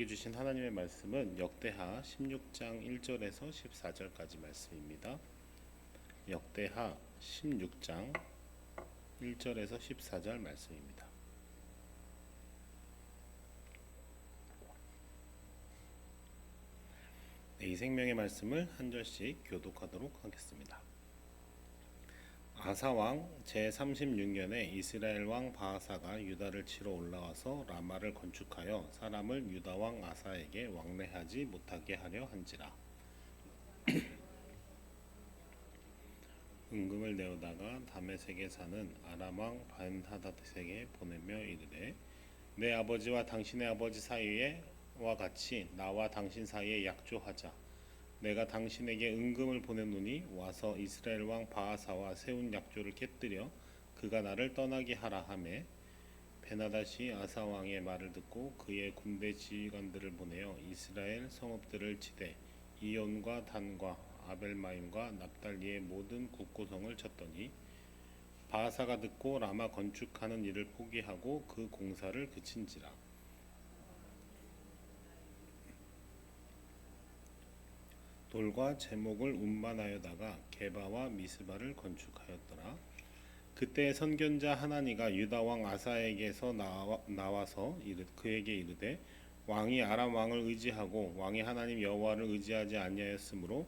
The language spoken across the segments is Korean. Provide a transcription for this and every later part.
주신 하나님의 말씀은 역대하 16장 1절에서 14절까지 말씀입니다. 역대하 16장 1절에서 14절 말씀입니다. 이 생명의 말씀을 한 절씩 교독하도록 하겠습니다. 아사왕 제36년에 이스라엘 왕 바하사가 유다를 치러 올라와서 라마를 건축하여 사람을 유다 왕 아사에게 왕래하지 못하게 하려 한지라. 은금을 내어다가 다메섹에 사는 아람 왕 벤하닷에게 보내며 이르되, 내 아버지와 당신의 아버지 사이에와 같이 나와 당신 사이에 약조하자. 내가 당신에게 은금을 보내노니 와서 이스라엘 왕 바하사와 세운 약조를 깨뜨려 그가 나를 떠나게 하라 하매, 베나닷이 아사 왕의 말을 듣고 그의 군대 지휘관들을 보내어 이스라엘 성읍들을 치되 이온과 단과 아벨마임과 납달리의 모든 국고성을 쳤더니, 바하사가 듣고 라마 건축하는 일을 포기하고 그 공사를 그친지라. 돌과 제목을 운반하여다가 게바와 미스바를 건축하였더라. 그때 선견자 하나니가 유다 왕 아사에게서 나와서 그에게 이르되, 왕이 아람 왕을 의지하고 왕의 하나님 여호와를 의지하지 아니하였으므로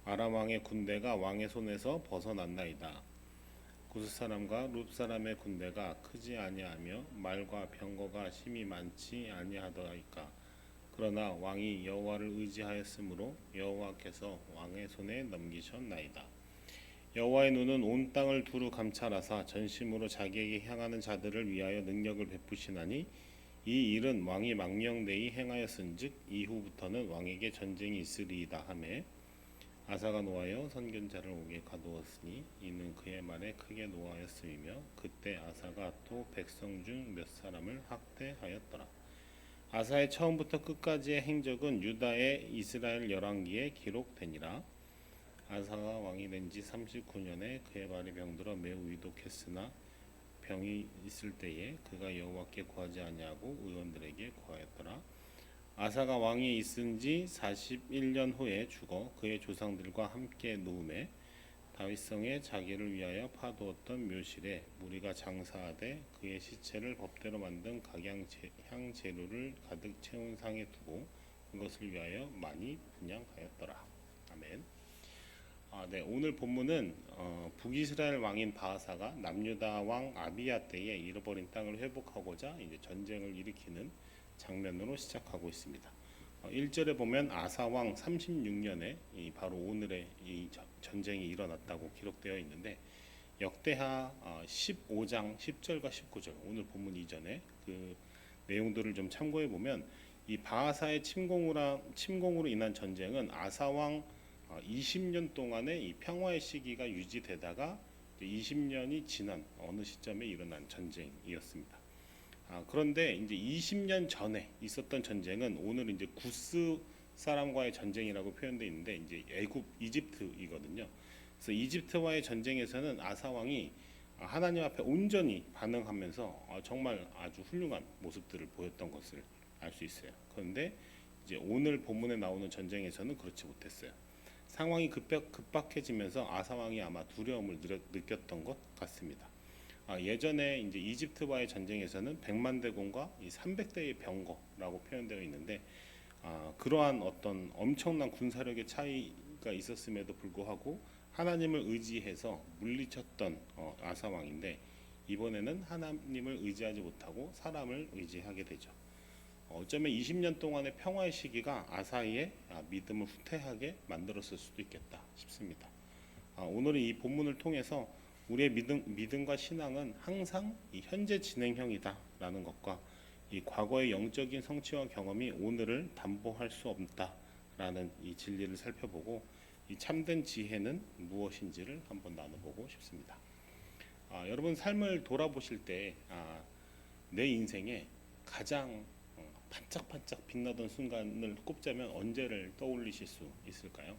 아람 왕의 군대가 왕의 손에서 벗어났나이다. 구스 사람과 룹 사람의 군대가 크지 아니하며 말과 병거가 심히 많지 아니하더이까. 그러나 왕이 여호와를 의지하였으므로 여호와께서 왕의 손에 넘기셨나이다. 여호와의 눈은 온 땅을 두루 감찰하사 전심으로 자기에게 향하는 자들을 위하여 능력을 베푸시나니, 이 일은 왕이 망령되이 행하였은즉 이후부터는 왕에게 전쟁이 있으리이다 하매, 아사가 노하여 선견자를 옥에 가두었으니 이는 그의 말에 크게 노하였음이며, 그때 아사가 또 백성 중 몇 사람을 학대하였더라. 아사의 처음부터 끝까지의 행적은 유다의 이스라엘 열왕기에 기록되니라. 아사가 왕이 된 지 39년에 그의 발이 병들어 매우 위독했으나 병이 있을 때에 그가 여호와께 구하지 아니하고 의원들에게 구하였더라. 아사가 왕이 있은 지 41년 후에 죽어 그의 조상들과 함께 누움에, 다윗성에 자기를 위하여 파두었던 묘실에 무리가 장사하되 그의 시체를 법대로 만든 각양향 재료를 가득 채운 상에 두고 그것을 위하여 많이 분향하였더라. 아멘. 오늘 본문은 북이스라엘 왕인 바하사가 남유다 왕 아비야 때에 잃어버린 땅을 회복하고자 이제 전쟁을 일으키는 장면으로 시작하고 있습니다. 1절에 보면 아사 왕 36년에 바로 오늘의 이 전쟁이 일어났다고 기록되어 있는데, 역대하 15장 10절과 19절 오늘 본문 이전에 그 내용들을 좀 참고해 보면, 이 바하사의 침공으로 인한 전쟁은 아사 왕 20년 동안의 이 평화의 시기가 유지되다가 20년이 지난 어느 시점에 일어난 전쟁이었습니다. 그런데 이제 20년 전에 있었던 전쟁은 오늘 이제 구스 사람과의 전쟁이라고 표현되어 있는데, 이제 이집트이거든요. 그래서 이집트와의 전쟁에서는 아사 왕이 하나님 앞에 온전히 반응하면서 정말 아주 훌륭한 모습들을 보였던 것을 알 수 있어요. 그런데 이제 오늘 본문에 나오는 전쟁에서는 그렇지 못했어요. 상황이 급박해지면서 아사 왕이 아마 두려움을 느꼈던 것 같습니다. 예전에 이제 이집트와의 전쟁에서는 100만 대군과 300대의 병거라고 표현되어 있는데, 그러한 어떤 엄청난 군사력의 차이가 있었음에도 불구하고 하나님을 의지해서 물리쳤던 아사 왕인데, 이번에는 하나님을 의지하지 못하고 사람을 의지하게 되죠. 어쩌면 20년 동안의 평화의 시기가 아사의 믿음을 후퇴하게 만들었을 수도 있겠다 싶습니다. 오늘은 이 본문을 통해서 우리의 믿음과 신앙은 항상 이 현재 진행형이다라는 것과, 이 과거의 영적인 성취와 경험이 오늘을 담보할 수 없다라는 이 진리를 살펴보고, 이 참된 지혜는 무엇인지를 한번 나눠보고 싶습니다. 여러분 삶을 돌아보실 때 내 인생에 가장 반짝반짝 빛나던 순간을 꼽자면 언제를 떠올리실 수 있을까요?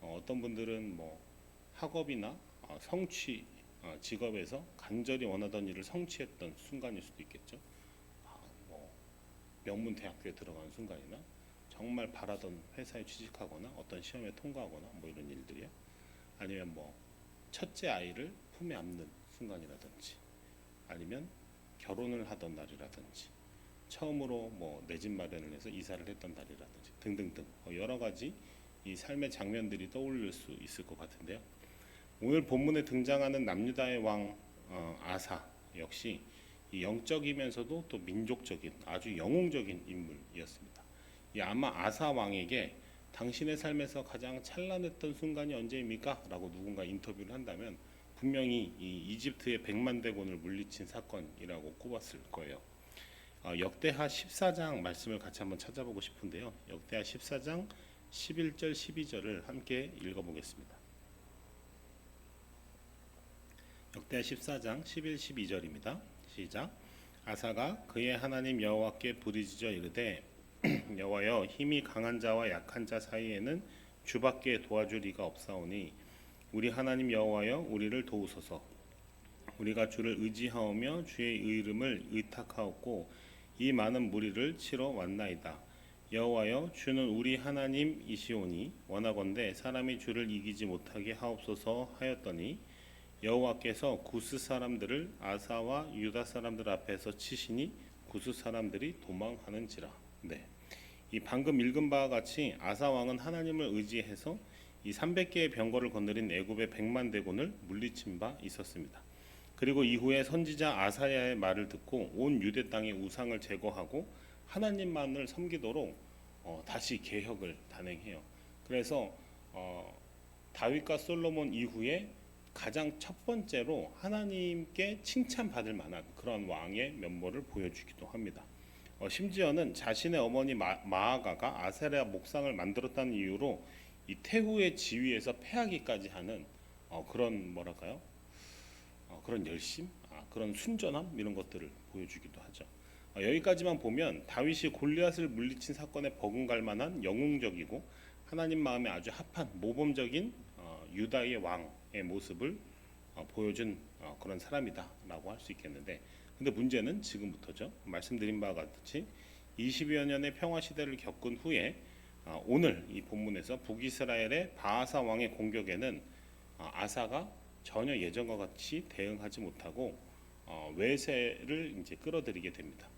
어떤 분들은 뭐 학업이나 성취, 직업에서 간절히 원하던 일을 성취했던 순간일 수도 있겠죠. 뭐 명문 대학교에 들어가는 순간이나 정말 바라던 회사에 취직하거나 어떤 시험에 통과하거나 뭐 이런 일들이요. 아니면 뭐 첫째 아이를 품에 안는 순간이라든지, 아니면 결혼을 하던 날이라든지, 처음으로 뭐 내 집 마련을 해서 이사를 했던 날이라든지 등등등 여러 가지 이 삶의 장면들이 떠올릴 수 있을 것 같은데요. 오늘 본문에 등장하는 남유다의 왕 아사 역시 이 영적이면서도 또 민족적인 아주 영웅적인 인물이었습니다. 이 아마 아사 왕에게 당신의 삶에서 가장 찬란했던 순간이 언제입니까? 라고 누군가 인터뷰를 한다면 분명히 이 이집트의 100만 대군을 물리친 사건이라고 꼽았을 거예요. 역대하 14장 말씀을 같이 한번 찾아보고 싶은데요. 역대하 14장 11절 12절을 함께 읽어보겠습니다. 역대하 14장 11, 12절입니다. 시작. 아사가 그의 하나님 여호와께 부르짖어 이르되 여호와여, 힘이 강한 자와 약한 자 사이에는 주밖에 도와줄 이가 없사오니 우리 하나님 여호와여, 우리를 도우소서. 우리가 주를 의지하오며 주의 이름을 의탁하옵고 이 많은 무리를 치러 왔나이다. 여호와여, 주는 우리 하나님이시오니 원하건대 사람이 주를 이기지 못하게 하옵소서 하였더니 여호와께서 구스 사람들을 아사와 유다 사람들 앞에서 치시니 구스 사람들이 도망하는지라. 네, 이 방금 읽은 바와 같이 아사 왕은 하나님을 의지해서 이 300개의 병거를 거느린 애굽의 100만 대군을 물리친 바 있었습니다. 그리고 이후에 선지자 아사야의 말을 듣고 온 유대 땅의 우상을 제거하고 하나님만을 섬기도록 다시 개혁을 단행해요. 그래서 다윗과 솔로몬 이후에 가장 첫 번째로 하나님께 칭찬받을 만한 그런 왕의 면모를 보여주기도 합니다. 심지어는 자신의 어머니 마아가가 아세라 목상을 만들었다는 이유로 이 태후의 지위에서 패하기까지 하는 그런 뭐랄까요? 그런 열심, 그런 순전함 이런 것들을 보여주기도 하죠. 여기까지만 보면 다윗이 골리앗을 물리친 사건에 버금갈 만한 영웅적이고 하나님 마음에 아주 합한 모범적인 유다의 왕의 모습을 보여준 그런 사람이다라고 할 수 있겠는데, 근데 문제는 지금부터죠. 말씀드린 바와 같이 20여 년의 평화 시대를 겪은 후에 오늘 이 본문에서 북이스라엘의 바하사 왕의 공격에는 아사가 전혀 예전과 같이 대응하지 못하고 외세를 이제 끌어들이게 됩니다.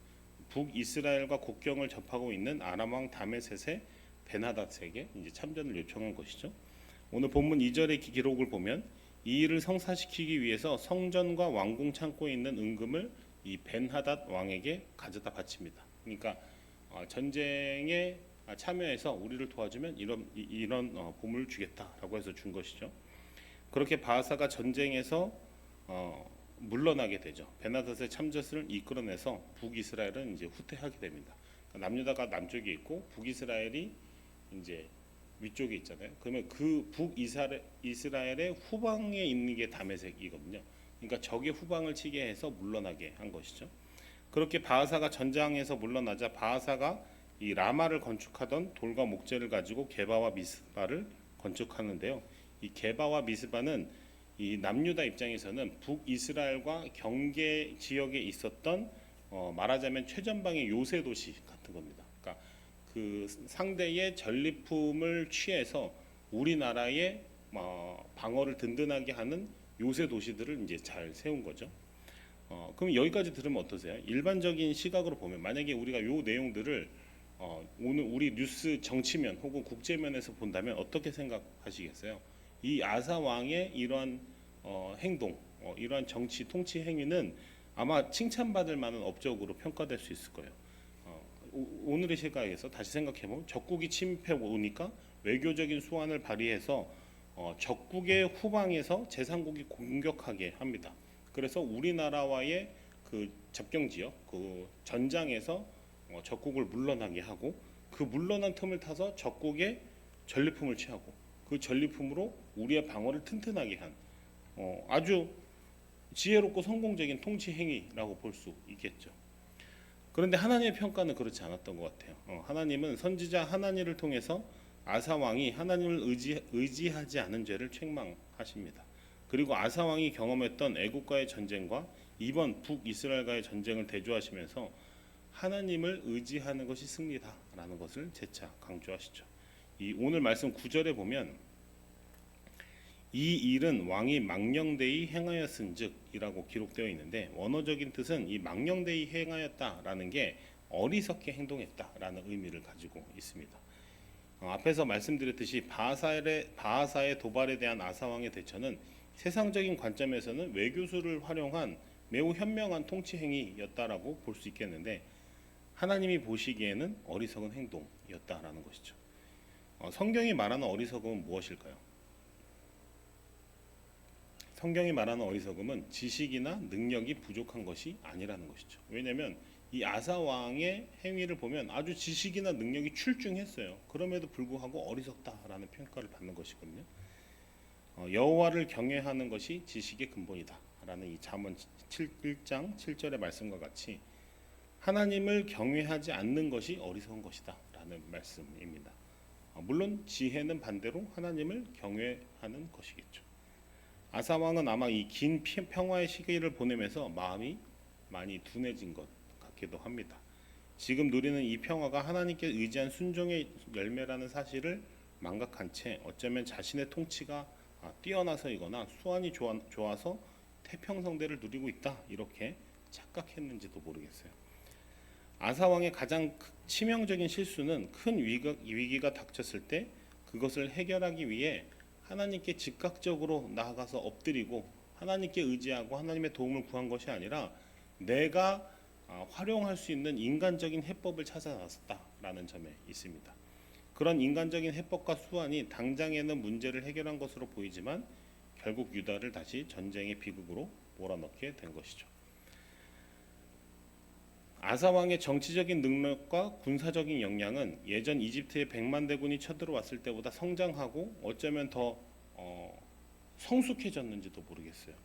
북이스라엘과 국경을 접하고 있는 아람 왕 다메셋의 베나닷에게 이제 참전을 요청한 것이죠. 오늘 본문 2절의 기록을 보면 이 일을 성사시키기 위해서 성전과 왕궁 창고에 있는 은금을 이 벤하닷 왕에게 가져다 바칩니다. 그러니까 전쟁에 참여해서 우리를 도와주면 이런 보물을 주겠다라고 해서 준 것이죠. 그렇게 바하사가 전쟁에서 물러나게 되죠. 베나닷의 참전을 이끌어내서 북이스라엘은 이제 후퇴하게 됩니다. 그러니까 남유다가 남쪽에 있고 북이스라엘이 이제 위쪽에 있잖아요. 그러면 그 북이스라엘의 후방에 있는 게 다메섹이거든요. 그러니까 적의 후방을 치게 해서 물러나게 한 것이죠. 그렇게 바하사가 전장에서 물러나자 바하사가 이 라마를 건축하던 돌과 목재를 가지고 게바와 미스바를 건축하는데요. 이 게바와 미스바는 이 남유다 입장에서는 북이스라엘과 경계 지역에 있었던 말하자면 최전방의 요새 도시 같은 겁니다. 그러니까 그 상대의 전리품을 취해서 우리나라의 방어를 든든하게 하는 요새 도시들을 이제 잘 세운 거죠. 그럼 여기까지 들으면 어떠세요? 일반적인 시각으로 보면 만약에 우리가 요 내용들을 오늘 우리 뉴스 정치면 혹은 국제면에서 본다면 어떻게 생각하시겠어요? 이 아사 왕의 이러한 행동, 이러한 정치 통치 행위는 아마 칭찬받을 만한 업적으로 평가될 수 있을 거예요. 오늘의 시각에서 다시 생각해보면 적국이 침입해 오니까 외교적인 수완을 발휘해서 적국의 후방에서 제3국이 공격하게 합니다. 그래서 우리나라와의 그 접경 지역, 그 전장에서 적국을 물러나게 하고 그 물러난 틈을 타서 적국의 전리품을 취하고 그 전리품으로 우리의 방어를 튼튼하게 한 아주 지혜롭고 성공적인 통치 행위라고 볼 수 있겠죠. 그런데 하나님의 평가는 그렇지 않았던 것 같아요. 하나님은 선지자 하나니를 통해서 아사 왕이 하나님을 의지하지 않은 죄를 책망하십니다. 그리고 아사 왕이 경험했던 애국과의 전쟁과 이번 북이스라엘과의 전쟁을 대조하시면서 하나님을 의지하는 것이 승리다라는 것을 재차 강조하시죠. 이 오늘 말씀 9절에 보면 이 일은 왕이 망령되이 행하였은즉이라고 기록되어 있는데, 원어적인 뜻은 이 망령되이 행하였다라는 게 어리석게 행동했다라는 의미를 가지고 있습니다. 앞에서 말씀드렸듯이 바하사의 도발에 대한 아사 왕의 대처는 세상적인 관점에서는 외교수를 활용한 매우 현명한 통치 행위였다라고 볼 수 있겠는데, 하나님이 보시기에는 어리석은 행동이었다라는 것이죠. 성경이 말하는 어리석음은 무엇일까요? 성경이 말하는 어리석음은 지식이나 능력이 부족한 것이 아니라는 것이죠. 왜냐하면 이 아사 왕의 행위를 보면 아주 지식이나 능력이 출중했어요. 그럼에도 불구하고 어리석다라는 평가를 받는 것이거든요. 여호와를 경외하는 것이 지식의 근본이다라는 이 잠언 1장 7절의 말씀과 같이 하나님을 경외하지 않는 것이 어리석은 것이다라는 말씀입니다. 물론 지혜는 반대로 하나님을 경외하는 것이겠죠. 아사 왕은 아마 이 긴 평화의 시기를 보내면서 마음이 많이 둔해진 것 같기도 합니다. 지금 누리는 이 평화가 하나님께 의지한 순종의 열매라는 사실을 망각한 채 어쩌면 자신의 통치가 뛰어나서이거나 수완이 좋아서 태평성대를 누리고 있다, 이렇게 착각했는지도 모르겠어요. 아사 왕의 가장 치명적인 실수는 큰 위기가 닥쳤을 때 그것을 해결하기 위해 하나님께 즉각적으로 나아가서 엎드리고 하나님께 의지하고 하나님의 도움을 구한 것이 아니라 내가 활용할 수 있는 인간적인 해법을 찾아 나섰다라는 점에 있습니다. 그런 인간적인 해법과 수완이 당장에는 문제를 해결한 것으로 보이지만 결국 유다를 다시 전쟁의 비극으로 몰아넣게 된 것이죠. 아사 왕의 정치적인 능력과 군사적인 역량은 예전 이집트의 100만 대군이 쳐들어왔을 때보다 성장하고 어쩌면 더 성숙해졌는지도 모르겠어요.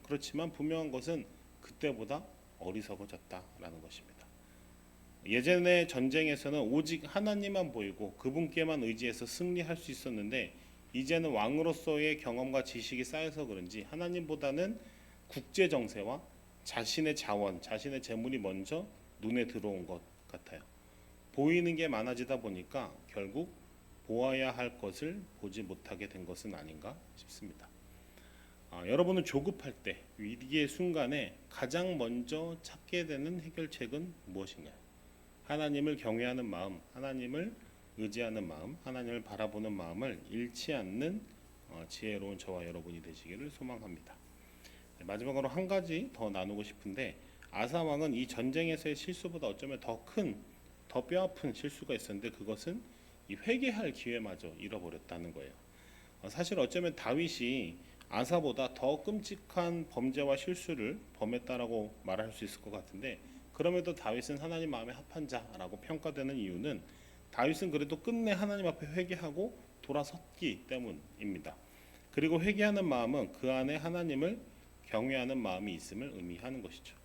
그렇지만 분명한 것은 그때보다 어리석어졌다라는 것입니다. 예전의 전쟁에서는 오직 하나님만 보이고 그분께만 의지해서 승리할 수 있었는데, 이제는 왕으로서의 경험과 지식이 쌓여서 그런지 하나님보다는 국제 정세와 자신의 자원, 자신의 재물이 먼저 눈에 들어온 것 같아요. 보이는 게 많아지다 보니까 결국 보아야 할 것을 보지 못하게 된 것은 아닌가 싶습니다. 여러분은 조급할 때, 위기의 순간에 가장 먼저 찾게 되는 해결책은 무엇인가요? 하나님을 경외하는 마음, 하나님을 의지하는 마음, 하나님을 바라보는 마음을 잃지 않는 지혜로운 저와 여러분이 되시기를 소망합니다. 마지막으로 한 가지 더 나누고 싶은데, 아사 왕은 이 전쟁에서의 실수보다 어쩌면 더 뼈아픈 실수가 있었는데, 그것은 이 회개할 기회마저 잃어버렸다는 거예요. 사실 어쩌면 다윗이 아사보다 더 끔찍한 범죄와 실수를 범했다라고 말할 수 있을 것 같은데, 그럼에도 다윗은 하나님 마음에 합한 자라고 평가되는 이유는 다윗은 그래도 끝내 하나님 앞에 회개하고 돌아섰기 때문입니다. 그리고 회개하는 마음은 그 안에 하나님을 경외하는 마음이 있음을 의미하는 것이죠.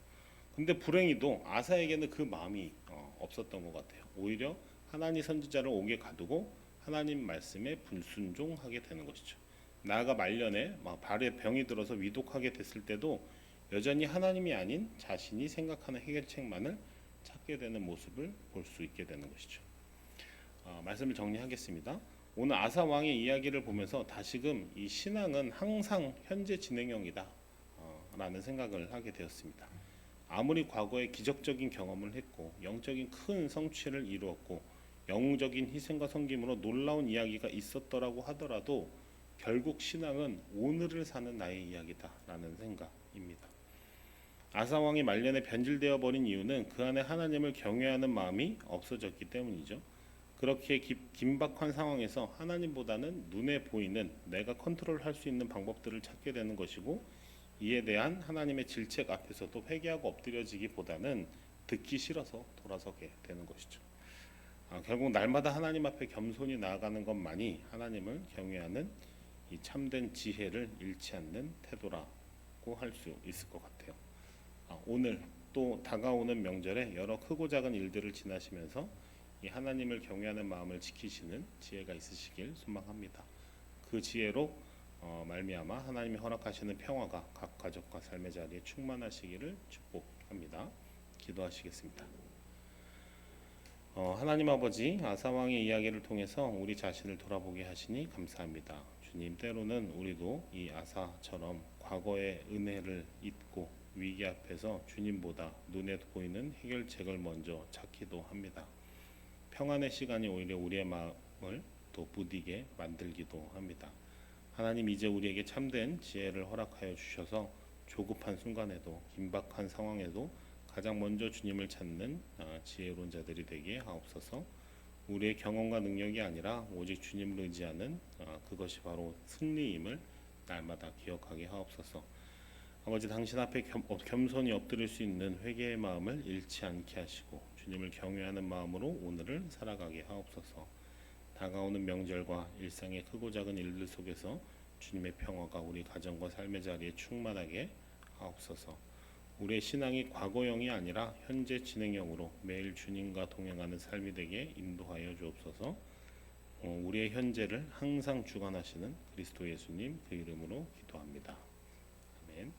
근데 불행히도 아사에게는 그 마음이 없었던 것 같아요. 오히려 하나님 선지자를 옥에 가두고 하나님 말씀에 불순종하게 되는 것이죠. 나아가 말년에 발에 병이 들어서 위독하게 됐을 때도 여전히 하나님이 아닌 자신이 생각하는 해결책만을 찾게 되는 모습을 볼 수 있게 되는 것이죠. 말씀을 정리하겠습니다. 오늘 아사 왕의 이야기를 보면서 다시금 이 신앙은 항상 현재 진행형이다 라는 생각을 하게 되었습니다. 아무리 과거에 기적적인 경험을 했고 영적인 큰 성취를 이루었고 영웅적인 희생과 섬김으로 놀라운 이야기가 있었더라고 하더라도 결국 신앙은 오늘을 사는 나의 이야기다라는 생각입니다. 아사 왕이 말년에 변질되어 버린 이유는 그 안에 하나님을 경외하는 마음이 없어졌기 때문이죠. 그렇게 긴박한 상황에서 하나님보다는 눈에 보이는 내가 컨트롤할 수 있는 방법들을 찾게 되는 것이고, 이에 대한 하나님의 질책 앞에서도 회개하고 엎드려지기보다는 듣기 싫어서 돌아서게 되는 것이죠. 결국 날마다 하나님 앞에 겸손히 나아가는 것만이 하나님을 경외하는 이 참된 지혜를 잃지 않는 태도라고 할 수 있을 것 같아요. 오늘 또 다가오는 명절에 여러 크고 작은 일들을 지나시면서 이 하나님을 경외하는 마음을 지키시는 지혜가 있으시길 소망합니다. 그 지혜로 말미암아 하나님이 허락하시는 평화가 각 가족과 삶의 자리에 충만하시기를 축복합니다. 기도하시겠습니다. 하나님 아버지 아사 왕의 이야기를 통해서 우리 자신을 돌아보게 하시니 감사합니다. 주님, 때로는 우리도 이 아사처럼 과거의 은혜를 잊고 위기 앞에서 주님보다 눈에 보이는 해결책을 먼저 찾기도 합니다. 평안의 시간이 오히려 우리의 마음을 더 무디게 만들기도 합니다. 하나님, 이제 우리에게 참된 지혜를 허락하여 주셔서 조급한 순간에도 긴박한 상황에도 가장 먼저 주님을 찾는 지혜로운 자들이 되게 하옵소서. 우리의 경험과 능력이 아니라 오직 주님을 의지하는 그것이 바로 승리임을 날마다 기억하게 하옵소서. 아버지, 당신 앞에 겸손히 엎드릴 수 있는 회개의 마음을 잃지 않게 하시고 주님을 경외하는 마음으로 오늘을 살아가게 하옵소서. 다가오는 명절과 일상의 크고 작은 일들 속에서 주님의 평화가 우리 가정과 삶의 자리에 충만하게 하옵소서. 우리의 신앙이 과거형이 아니라 현재 진행형으로 매일 주님과 동행하는 삶이 되게 인도하여 주옵소서. 우리의 현재를 항상 주관하시는 그리스도 예수님 그 이름으로 기도합니다. 아멘.